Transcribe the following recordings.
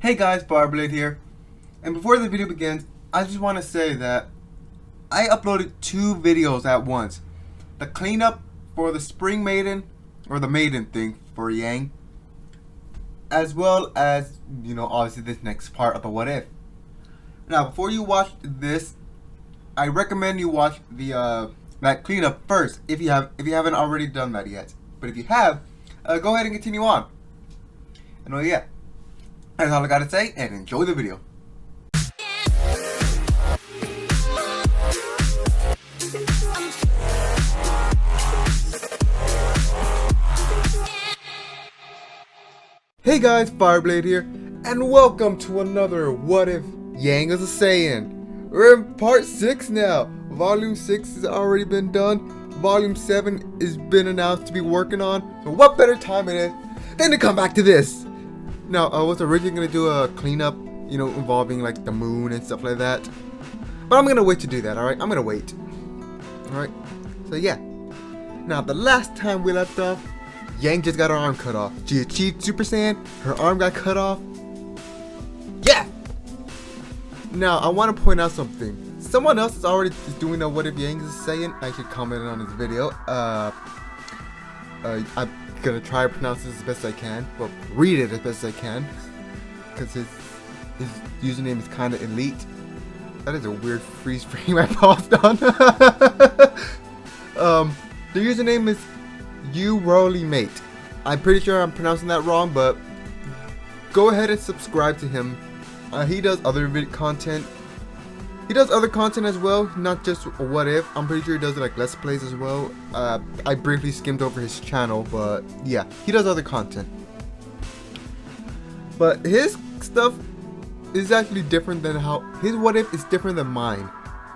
Hey guys, RWBY here, and before the video begins, I just want to say that I uploaded 2 videos at once. The cleanup for the Spring Maiden, or the Maiden thing for Yang, as well as, obviously this next part of the What If. Now, before you watch this, I recommend you watch the that cleanup first if you haven't already done that yet. But if you have, go ahead and continue on. And yeah. That's all I gotta say, and enjoy the video. Hey guys, RWBY here, and welcome to another What If Yang is a Saiyan. We're in part 6 now. Volume 6 has already been done. Volume 7 has been announced to be working on. So what better time it is than to come back to this? Now, I was originally going to do a cleanup, involving like the moon and stuff like that. But I'm going to wait to do that, alright? I'm going to wait. Alright? So yeah. Now, the last time we left off, Yang just got her arm cut off. She achieved Super Saiyan. Her arm got cut off. Yeah! Now, I want to point out something. Someone else is already doing a What If Yang is a Saiyan. I should comment on this video. I'm gonna try to pronounce this as best I can. Well, read it as best I can, because his username is kind of elite. That is a weird freeze frame I paused on. The username is RWBY. I'm pretty sure I'm pronouncing that wrong, but go ahead and subscribe to him. He does other content. He does other content as well, not just What If. I'm pretty sure he does like Let's Plays as well. I briefly skimmed over his channel, but yeah, he does other content. But his stuff is actually different than how his What If is different than mine.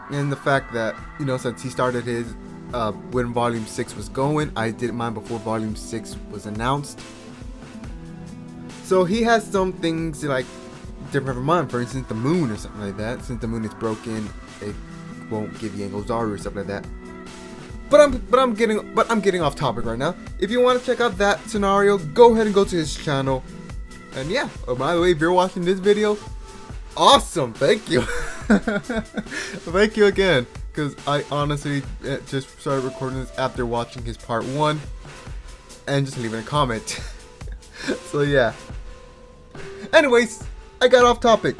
And the fact that, since he started his when Volume 6 was going, I did mine before Volume 6 was announced. So he has some things like different from mine. For instance, the moon or something like that. Since the moon is broken, it won't give Yang Ozaru or stuff like that. But I'm getting off topic right now. If you want to check out that scenario, go ahead and go to his channel. And yeah, by the way, if you're watching this video, awesome, thank you. Thank you again, because I honestly just started recording this after watching his part 1 and just leaving a comment. So yeah. Anyways, I got off topic.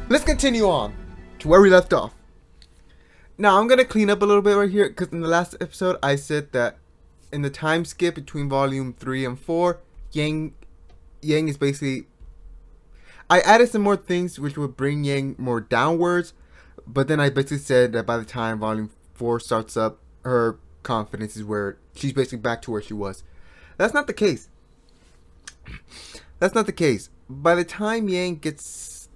Let's continue on to where we left off. Now, I'm going to clean up a little bit right here, because in the last episode, I said that in the time skip between Volume 3 and 4, Yang is basically... I added some more things which would bring Yang more downwards, but then I basically said that by the time Volume 4 starts up, her confidence is where she's basically back to where she was. That's not the case. That's not the case. By the time Yang is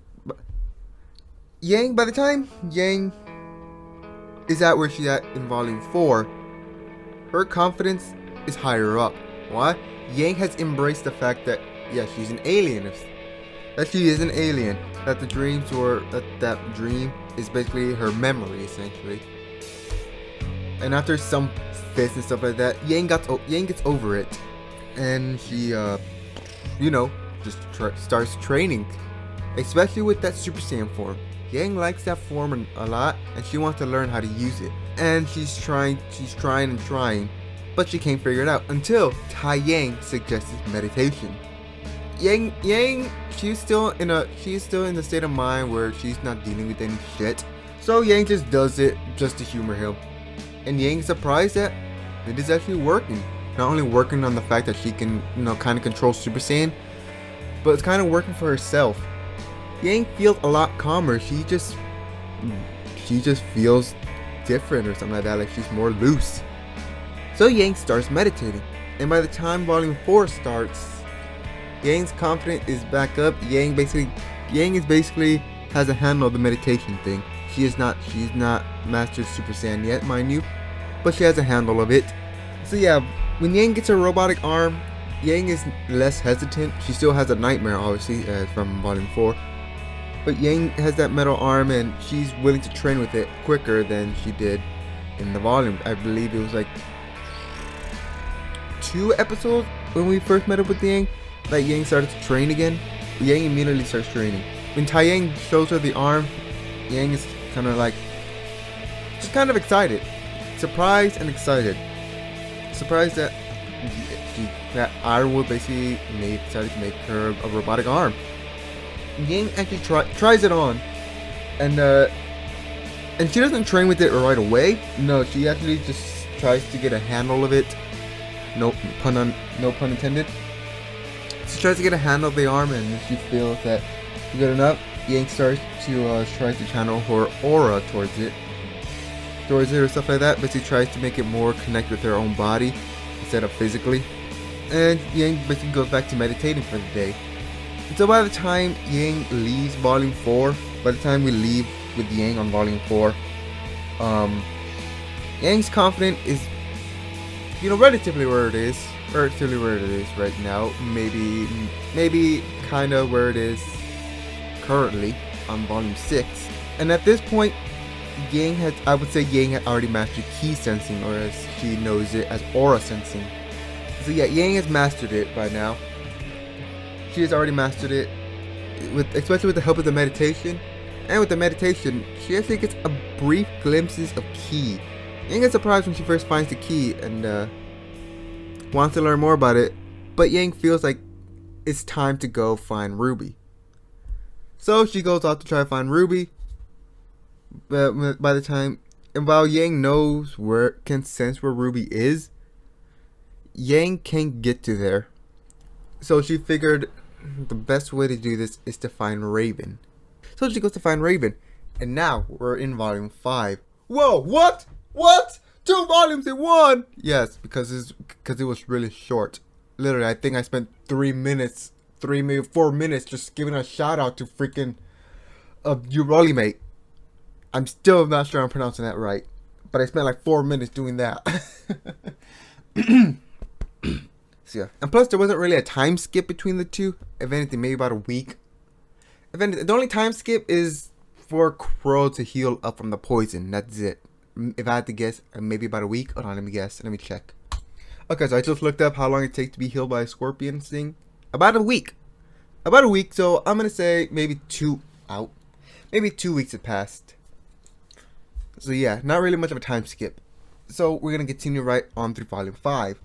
at where she's at in Volume 4, her confidence is higher up. Why? Yang has embraced the fact that, yeah, she's an alien. That she is an alien. That the dreams or that dream is basically her memory, essentially. And after some fits and stuff like that, Yang gets over it, and she, just starts training, especially with that Super Saiyan form. Yang likes that form a lot, and she wants to learn how to use it. And she's trying, but she can't figure it out until Tai Yang suggests meditation. Yang, she's still in the state of mind where she's not dealing with any shit. So Yang just does it just to humor him, and Yang's surprised that it is actually working. Not only working on the fact that she can, kind of control Super Saiyan, but it's kind of working for herself. Yang feels a lot calmer. She just feels different or something like that, like she's more loose. So Yang starts meditating, and by the time Volume 4 starts, Yang's confidence is back up. Yang basically has a handle of the meditation thing. She's not mastered Super Saiyan yet, mind you, but she has a handle of it. So yeah, when Yang gets her robotic arm, Yang is less hesitant. She still has a nightmare, obviously, from Volume 4. But Yang has that metal arm, and she's willing to train with it quicker than she did in the volume. I believe it was like 2 episodes when we first met up with Yang that Yang started to train again. Yang immediately starts training. When Taiyang shows her the arm, Yang is kind of like, just kind of excited. Surprised and excited. Surprised that RWBY basically decided to make her a robotic arm. Yang actually tries it on, and she doesn't train with it right away. No, she actually just tries to get a handle of it. No pun intended. She tries to get a handle of the arm, and she feels that it's good enough. Yang starts to try to channel her aura towards it or stuff like that, but she tries to make it more connect with her own body instead of physically. And Yang basically goes back to meditating for the day. And so by the time Yang leaves Volume 4, by the time we leave with Yang on Volume 4, Yang's confidence is, relatively where it is right now. Maybe kind of where it is currently on Volume 6. And at this point, I would say Yang had already mastered ki sensing, or as she knows it, as aura sensing. So yeah, Yang has mastered it by now. She has already mastered it, especially with the help of the meditation. And with the meditation, she actually gets a brief glimpses of ki. Yang gets surprised when she first finds the ki and wants to learn more about it, but Yang feels like it's time to go find RWBY. So she goes out to try to find RWBY. But by the time, and while Yang can sense where RWBY is, Yang can't get to there. So she figured the best way to do this is to find Raven. So she goes to find Raven, and now we're in Volume 5. Whoa, what? 2 volumes in one? Yes, because it was really short. Literally, I think I spent 3 minutes, maybe 4 minutes just giving a shout out to freaking RWBY. I'm still not sure I'm pronouncing that right, but I spent like 4 minutes doing that. So yeah, and plus there wasn't really a time skip between the two. If anything, maybe about a week. If anything, the only time skip is for Crow to heal up from the poison. That's it. If I had to guess, maybe about a week. Hold on, let me guess. Let me check. Okay, so I just looked up how long it takes to be healed by a scorpion sting. About a week. So I'm gonna say maybe 2 weeks have passed. So yeah, not really much of a time skip. So we're gonna continue right on through Volume 5.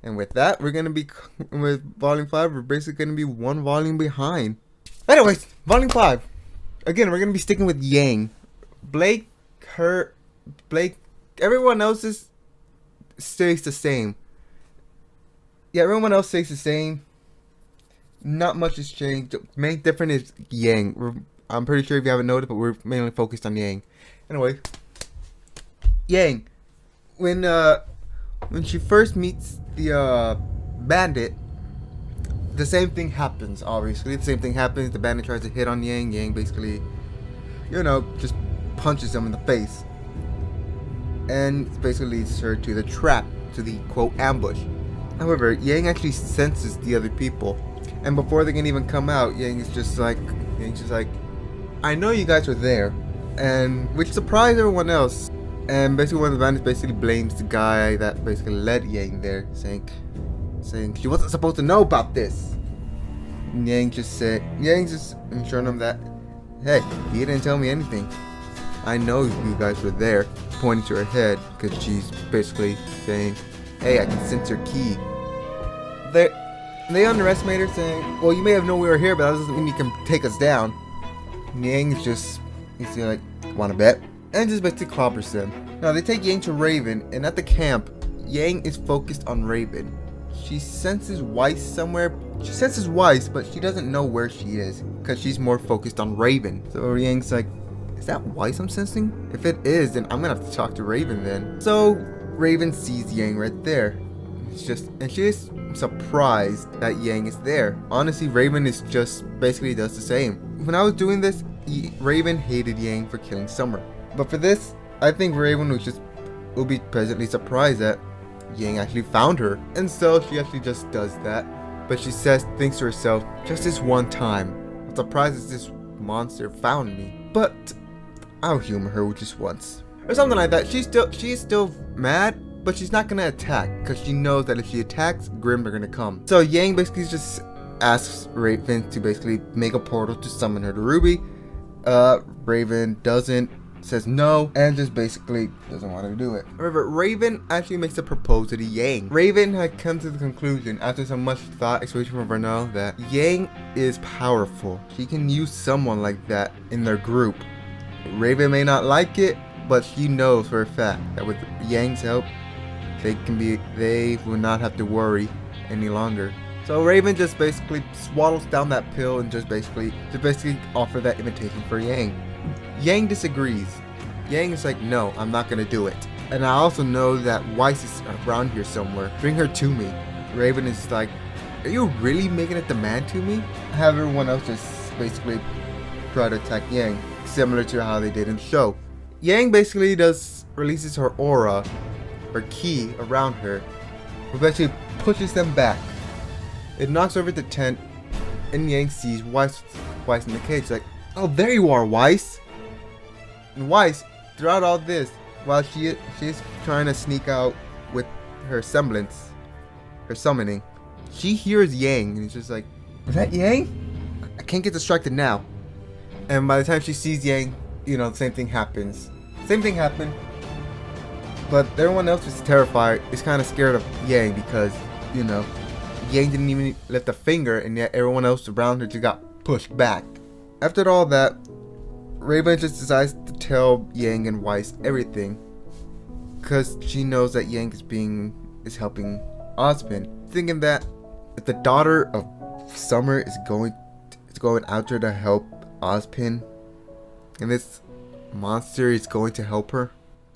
And with that, we're gonna be with Volume 5. We're basically gonna be 1 volume behind. Anyways, Volume 5. Again, we're gonna be sticking with Yang. Blake, everyone else stays the same. Yeah, everyone else stays the same. Not much has changed. The main difference is Yang. I'm pretty sure if you haven't noticed, but we're mainly focused on Yang. Anyway, Yang, when she first meets the bandit, the same thing happens. Obviously, the same thing happens. The bandit tries to hit on Yang. Yang basically, just punches him in the face, and basically leads her to the trap, to the quote ambush. However, Yang actually senses the other people, and before they can even come out, Yang is just like, I know you guys were there, and which surprised everyone else. And basically one of the bandits basically blames the guy that basically led Yang there, saying she wasn't supposed to know about this. And Yang just ensuring him that, hey, he didn't tell me anything. I know you guys were there, pointing to her head, because she's basically saying, hey, I can sense your ki. They underestimate her, saying, well, you may have known we were here, but that doesn't mean you can take us down. And Yang is he's like, wanna bet? And just basically clobbers them. Now they take Yang to Raven, and at the camp, Yang is focused on Raven. She senses Weiss somewhere. She senses Weiss, but she doesn't know where she is, because she's more focused on Raven. So Yang's like, is that Weiss I'm sensing? If it is, then I'm gonna have to talk to Raven then. So Raven sees Yang right there. And she is surprised that Yang is there. Honestly, Raven is just basically does the same. When I was doing this, Raven hated Yang for killing Summer. But for this, I think Raven will be pleasantly surprised that Yang actually found her. And so she actually just does that. But she thinks to herself, just this one time, I'm surprised that this monster found me. But I'll humor her just once. Or something like that. She's still mad, but she's not gonna attack, because she knows that if she attacks, Grimm are gonna come. So Yang basically just asks Raven to basically make a portal to summon her to RWBY. Raven doesn't, says no, and just basically doesn't want to do it. However, Raven actually makes a proposal to Yang. Raven had come to the conclusion, after so much thought, especially from Vernell, that Yang is powerful. She can use someone like that in their group. Raven may not like it, but she knows for a fact that with Yang's help, they will not have to worry any longer. So Raven just basically swallows down that pill and just basically offer that invitation for Yang. Yang disagrees. Yang is like, no, I'm not gonna do it. And I also know that Weiss is around here somewhere. Bring her to me. Raven is like, are you really making a demand to me? Have everyone else just basically try to attack Yang, similar to how they did in the show. Yang basically releases her aura, her ki around her, which basically pushes them back. It knocks over the tent, and Yang sees Weiss in the cage. Like, oh, there you are, Weiss. And Weiss, throughout all this, while she's trying to sneak out with her semblance, her summoning, she hears Yang, and it's just like, is that Yang? I can't get distracted now. And by the time she sees Yang, the same thing happens. Same thing happened, but everyone else is terrified, is kind of scared of Yang because, Yang didn't even lift a finger, and yet everyone else around her just got pushed back. After all that, Raven just decides to tell Yang and Weiss everything, because she knows that Yang is helping Ozpin, thinking that if the daughter of Summer is going out there to help Ozpin, and this monster is going to help her,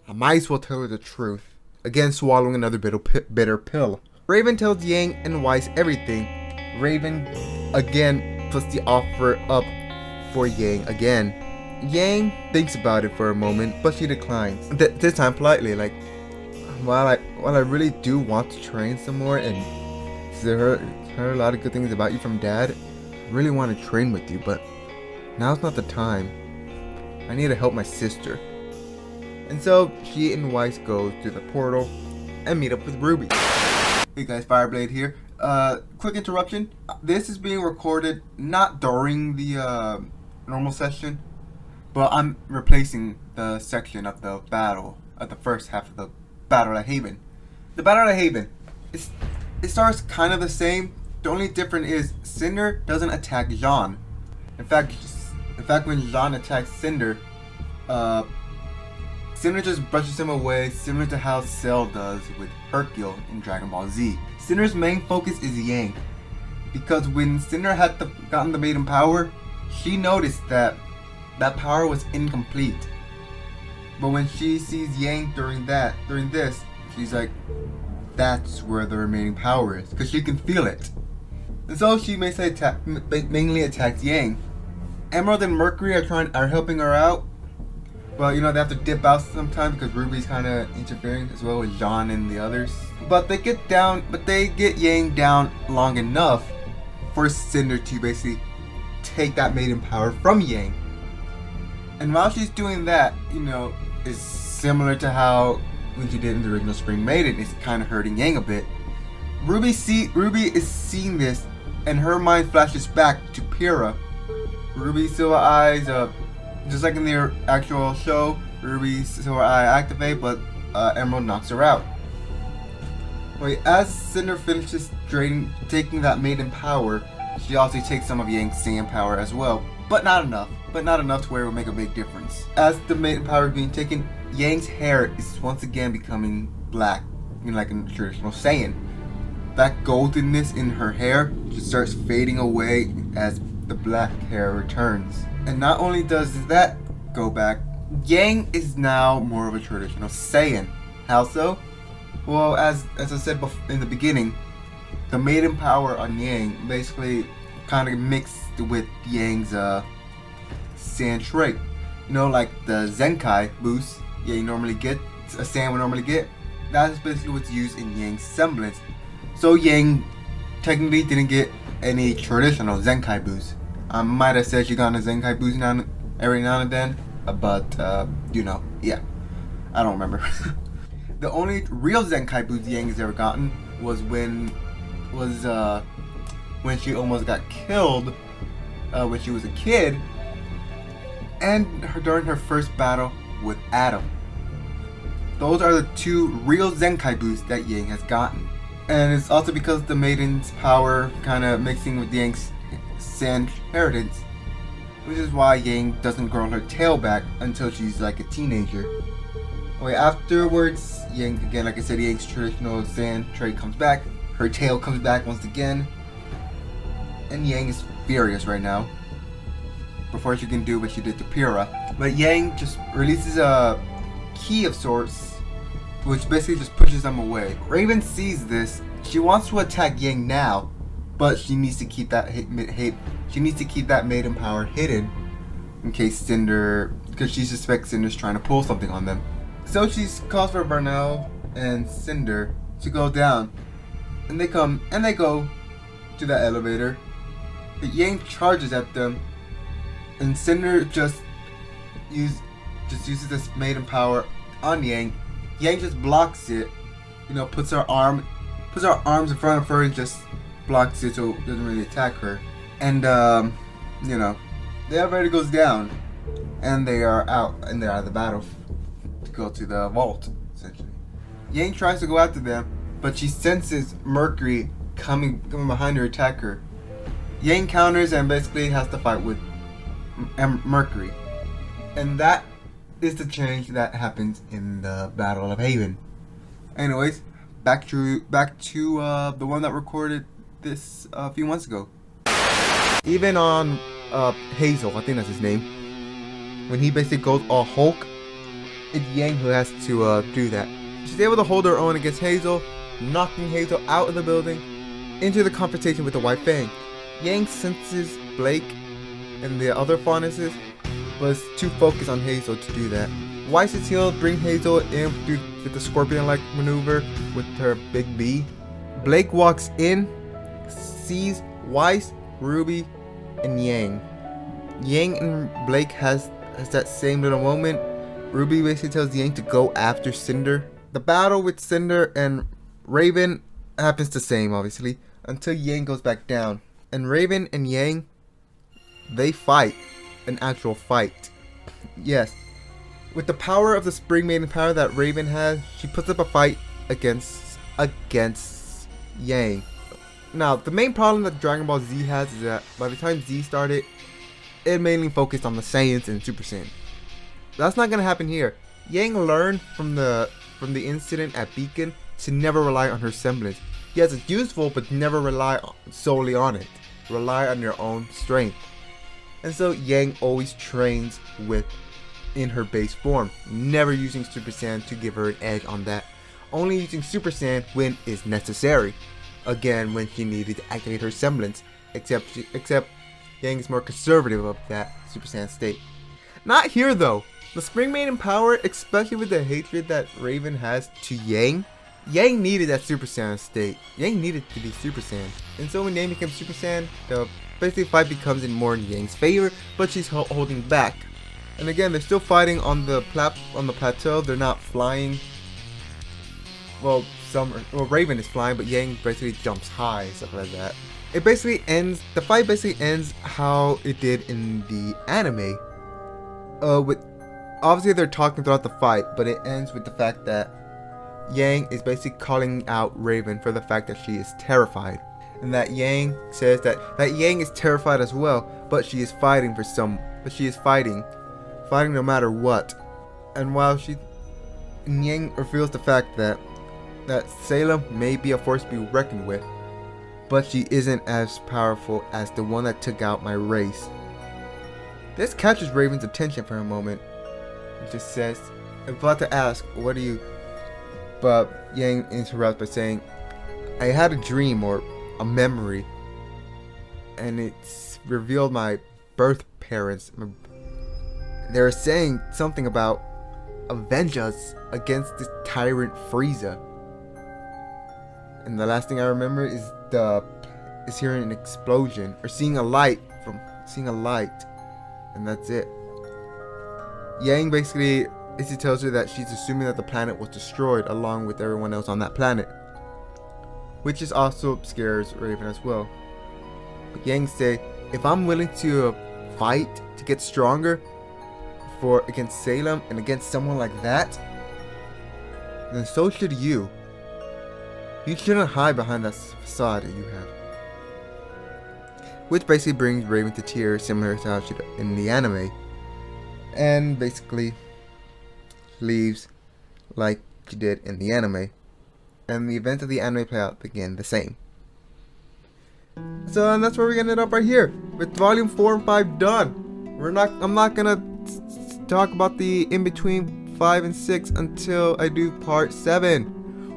I might as well tell her the truth. Again, swallowing another bitter pill. Raven tells Yang and Weiss everything. Raven again puts the offer up for Yang again. Yang thinks about it for a moment, but she declines. This time politely, like, while I really do want to train some more and heard a lot of good things about you from Dad, I really want to train with you, but now's not the time. I need to help my sister. And so she and Weiss go to the portal and meet up with RWBY. Hey guys, Fireblade here. Quick interruption. This is being recorded not during the normal session, but I'm replacing the section of the battle, of the first half of the Battle at Haven. The Battle at Haven, it starts kind of the same. The only difference is Cinder doesn't attack Jean. In fact, when Jean attacks Cinder, Cinder just brushes him away, similar to how Cell does with Hercule in Dragon Ball Z. Cinder's main focus is Yang, because when Cinder had gotten the Maiden Power, she noticed that power was incomplete. But when she sees Yang during this, she's like, that's where the remaining power is, because she can feel it. And so she mainly attacks Yang. Emerald and Mercury are helping her out. But they have to dip out sometimes because RWBY's kind of interfering as well with Jean and the others. But they get Yang down long enough for Cinder to basically take that Maiden Power from Yang. And while she's doing that, is similar to how when she did in the original Spring Maiden, it's kind of hurting Yang a bit. RWBY is seeing this, and her mind flashes back to Pyrrha. RWBY's silver eyes, just like in the actual show, RWBY's silver eye activate, but Emerald knocks her out. Wait, as Cinder finishes taking that Maiden Power, she also takes some of Yang's Saiyan power as well, but not enough. But not enough to where it will make a big difference. As the Maiden Power is being taken, Yang's hair is once again becoming black, like in traditional Saiyan. That goldenness in her hair just starts fading away as the black hair returns. And not only does that go back, Yang is now more of a traditional Saiyan. How so? Well, as I said in the beginning, the Maiden Power on Yang basically kind of mixed with Yang's Saiyan trait. Like the Zenkai boost Yang normally get, a Saiyan would normally get. That is basically what's used in Yang's semblance. So Yang technically didn't get any traditional Zenkai boost. I might have said she got a Zenkai boost every now and then, but yeah, I don't remember. The only real Zenkai boost Yang has ever gotten was when she almost got killed when she was a kid, and during her first battle with Adam. Those are the two real Zenkai boosts that Yang has gotten. And it's also because of the Maiden's power kind of mixing with Yang's Sand inheritance, which is why Yang doesn't grow her tail back until she's like a teenager. Okay, afterwards, Yang, again, like I said, Yang's traditional Sand trait comes back. Her tail comes back once again. And Yang is furious right now, before she can do what she did to Pyrrha. But Yang just releases a key of sorts, which basically just pushes them away. Raven sees this. She wants to attack Yang now, but she needs to keep that she needs to keep that maiden power hidden in case Cinder, because she suspects Cinder's trying to pull something on them. So she calls for Burnell and Cinder to go down, and they go to that elevator. But Yang charges at them, and Cinder just uses this maiden power on Yang. Yang just blocks it, puts her arms in front of her and just blocks it so it doesn't really attack her. And the elevator goes down, and they are out of the battle to go to the vault, essentially. Yang tries to go after them, but she senses Mercury coming behind her to attack her. Yang counters and basically has to fight with Mercury. And that is the change that happens in the Battle of Haven. Anyways, back to the one that recorded this a few months ago. Even on Hazel, I think that's his name, when he basically goes all Hulk, it's Yang who has to do that. She's able to hold her own against Hazel, knocking Hazel out of the building into the confrontation with the White Fang. Yang senses Blake and the other faunesses, but is too focused on Hazel to do that. Weiss's heal bring Hazel in with the scorpion-like maneuver with her big B. Blake walks in, sees Weiss, Ruby, and Yang. Yang and Blake has that same little moment. Ruby basically tells Yang to go after Cinder. The battle with Cinder and Raven happens the same, obviously, until Yang goes back down. And Raven and Yang, they fight. An actual fight. Yes. With the power of the Spring Maiden power that Raven has, she puts up a fight against Yang. Now, the main problem that Dragon Ball Z has is that by the time Z started, it mainly focused on the Saiyans and Super Saiyan. That's not gonna happen here. Yang learned from the incident at Beacon to never rely on her semblance. Yes, it's useful, but never rely solely on it. Rely on your own strength. And so Yang always trains in her base form, never using Super Saiyan to give her an edge on that. Only using Super Saiyan when is necessary. Again, when she needed to activate her semblance. Except Yang is more conservative of that Super Saiyan state. Not here though. The Spring Maiden power, especially with the hatred that Raven has to Yang, Yang needed that Super Saiyan state. Yang needed to be Super Saiyan. And so when Yang becomes Super Saiyan, the basically fight becomes in more in Yang's favor, but she's holding back. And again, they're still fighting on the plateau. They're not flying. Well, Raven is flying, but Yang basically jumps high, stuff like that. The fight basically ends how it did in the anime. Obviously they're talking throughout the fight, but it ends with the fact that Yang is basically calling out Raven for the fact that she is terrified. And that Yang says that Yang is terrified as well, but she is fighting fighting no matter what. And while Yang reveals the fact that Salem may be a force to be reckoned with, but she isn't as powerful as the one that took out my race. This catches Raven's attention for a moment. It just says, I'm about to ask, what are you? But Yang interrupts by saying, I had a dream or a memory, and it's revealed my birth parents. They're saying something about avenge us against this tyrant Frieza. And the last thing I remember is hearing an explosion or seeing a light, and that's it. Yang basically tells her that she's assuming that the planet was destroyed along with everyone else on that planet, which is also scares Raven as well. Yang say, if I'm willing to fight to get stronger for against Salem and against someone like that, then so should you. You shouldn't hide behind that facade that you have. Which basically brings Raven to tears, similar to how she did in the anime, and basically leaves like she did in the anime. And the events of the anime play out again the same. So and that's where we're gonna end up right here with volume 4 and 5 done. I'm not gonna talk about the in between 5 and 6 until I do part 7.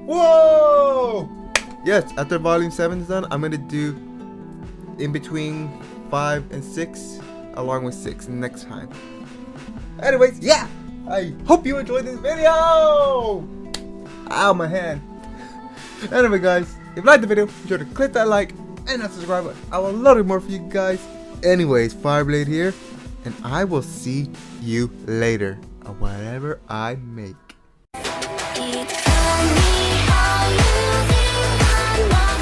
Whoa! Yes, after volume 7 is done, I'm gonna do in between 5 and 6 along with 6 next time. Anyways, yeah, I hope you enjoyed this video. Ow, my hand. Anyway, guys, if you liked the video, be sure to click that like and that subscribe button. I will load it more for you guys. Anyways, Fireblade here, and I will see you later on whatever I make. Tell me how you think I know.